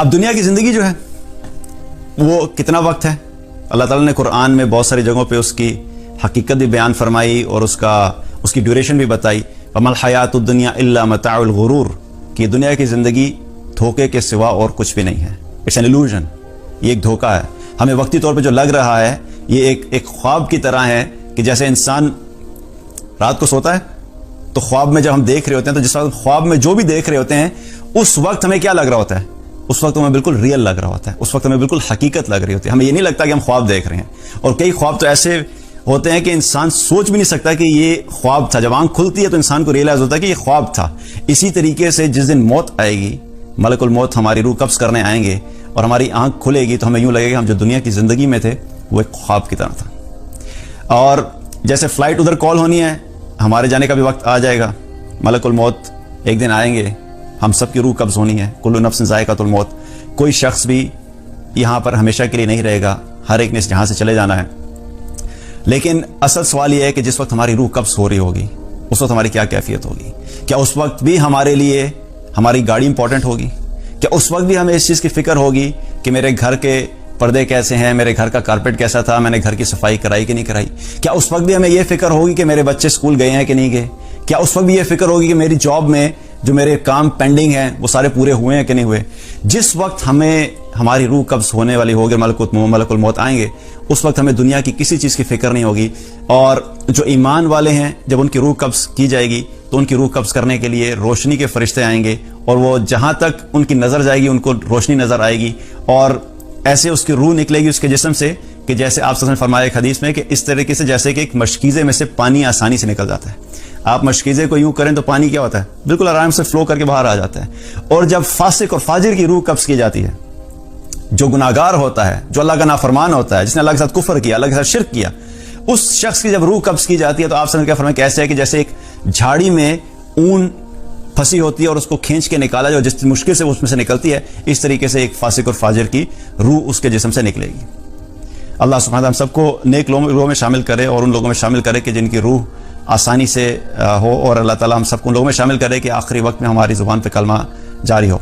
اب دنیا کی زندگی جو ہے وہ کتنا وقت ہے؟ اللہ تعالیٰ نے قرآن میں بہت ساری جگہوں پہ اس کی حقیقت بھی بیان فرمائی اور اس کی ڈیوریشن بھی بتائی. وَمَا الْحَيَاةُ الدُّنْيَا إِلَّا مَتَاعُ الْغُرُورِ کہ دنیا کی زندگی دھوکے کے سوا اور کچھ بھی نہیں ہے. It's an illusion. یہ ایک دھوکہ ہے. ہمیں وقتی طور پہ جو لگ رہا ہے یہ ایک خواب کی طرح ہے کہ جیسے انسان رات کو سوتا ہے تو خواب میں جب ہم دیکھ رہے ہوتے ہیں تو جس وقت خواب میں جو بھی دیکھ رہے ہوتے ہیں اس وقت ہمیں کیا لگ رہا ہوتا ہے؟ اس وقت ہمیں بالکل ریئل لگ رہا ہوتا ہے. اس وقت ہمیں بالکل حقیقت لگ رہی ہوتی ہے. ہمیں یہ نہیں لگتا کہ ہم خواب دیکھ رہے ہیں. اور کئی خواب تو ایسے ہوتے ہیں کہ انسان سوچ بھی نہیں سکتا کہ یہ خواب تھا. جب آنکھ کھلتی ہے تو انسان کو ریئلائز ہوتا ہے کہ یہ خواب تھا. اسی طریقے سے جس دن موت آئے گی، ملک الموت ہماری روح قبض کرنے آئیں گے اور ہماری آنکھ کھلے گی تو ہمیں یوں لگے گا ہم جو دنیا کی زندگی میں تھے وہ ایک خواب کی طرح تھا. اور جیسے فلائٹ ادھر کال ہونی ہے، ہمارے جانے کا بھی وقت آ جائے گا. ملک الموت ایک دن آئیں گے، ہم سب کی روح قبض ہونی ہے. کل نفس ذائقۃ الموت. کوئی شخص بھی یہاں پر ہمیشہ کے لیے نہیں رہے گا. ہر ایک نے اس جہاں سے چلے جانا ہے. لیکن اصل سوال یہ ہے کہ جس وقت ہماری روح قبض ہو رہی ہوگی اس وقت ہماری کیا کیفیت ہوگی؟ کیا اس وقت بھی ہمارے لیے ہماری گاڑی امپورٹنٹ ہوگی؟ کیا اس وقت بھی ہمیں اس چیز کی فکر ہوگی کہ میرے گھر کے پردے کیسے ہیں، میرے گھر کا کارپیٹ کیسا تھا، میں نے گھر کی صفائی کرائی کہ نہیں کرائی؟ کیا اس وقت بھی ہمیں یہ فکر ہوگی کہ میرے بچے اسکول گئے ہیں کہ نہیں گئے؟ کیا اس وقت بھی یہ فکر ہوگی کہ میری جاب میں جو میرے کام پینڈنگ ہیں وہ سارے پورے ہوئے ہیں کہ نہیں ہوئے؟ جس وقت ہماری روح قبض ہونے والی ہوگی، ملک الموت آئیں گے، اس وقت ہمیں دنیا کی کسی چیز کی فکر نہیں ہوگی. اور جو ایمان والے ہیں جب ان کی روح قبض کی جائے گی تو ان کی روح قبض کرنے کے لیے روشنی کے فرشتے آئیں گے اور وہ جہاں تک ان کی نظر جائے گی ان کو روشنی نظر آئے گی اور ایسے اس کی روح نکلے گی اس کے جسم سے کہ جیسے آپ صلی اللہ علیہ وسلم نے فرمایا ایک حدیث میں کہ اس طریقے سے جیسے کہ ایک مشکیزے میں سے پانی آسانی سے نکل جاتا ہے. آپ مشکیزے کو یوں کریں تو پانی کیا ہوتا ہے؟ بالکل آرام سے فلو کر کے باہر آ جاتا ہے. اور جب فاسق اور فاجر کی روح قبض کی جاتی ہے، جو گناہگار ہوتا ہے، جو اللہ کا نافرمان ہوتا ہے، جس نے اللہ کے ساتھ کفر کیا، اللہ کے ساتھ شرک کیا، اس شخص کی جب روح قبض کی جاتی ہے تو آپ صلی اللہ علیہ وسلم کیا فرمایا کہ ایسے ہے کہ جیسے ایک جھاڑی میں اون پھنسی ہوتی ہے اور اس کو کھینچ کے نکالا جائے، جس مشکل سے اس میں سے نکلتی ہے، اس طریقے سے ایک فاسق اور فاجر کی روح اس کے جسم سے نکلے گی. اللہ سبحانہ ہم سب کو نیک لوگوں میں شامل کرے اور ان لوگوں میں شامل کرے کہ جن کی روح آسانی سے ہو، اور اللہ تعالیٰ ہم سب کو ان لوگوں میں شامل کرے کہ آخری وقت میں ہماری زبان پہ کلمہ جاری ہو.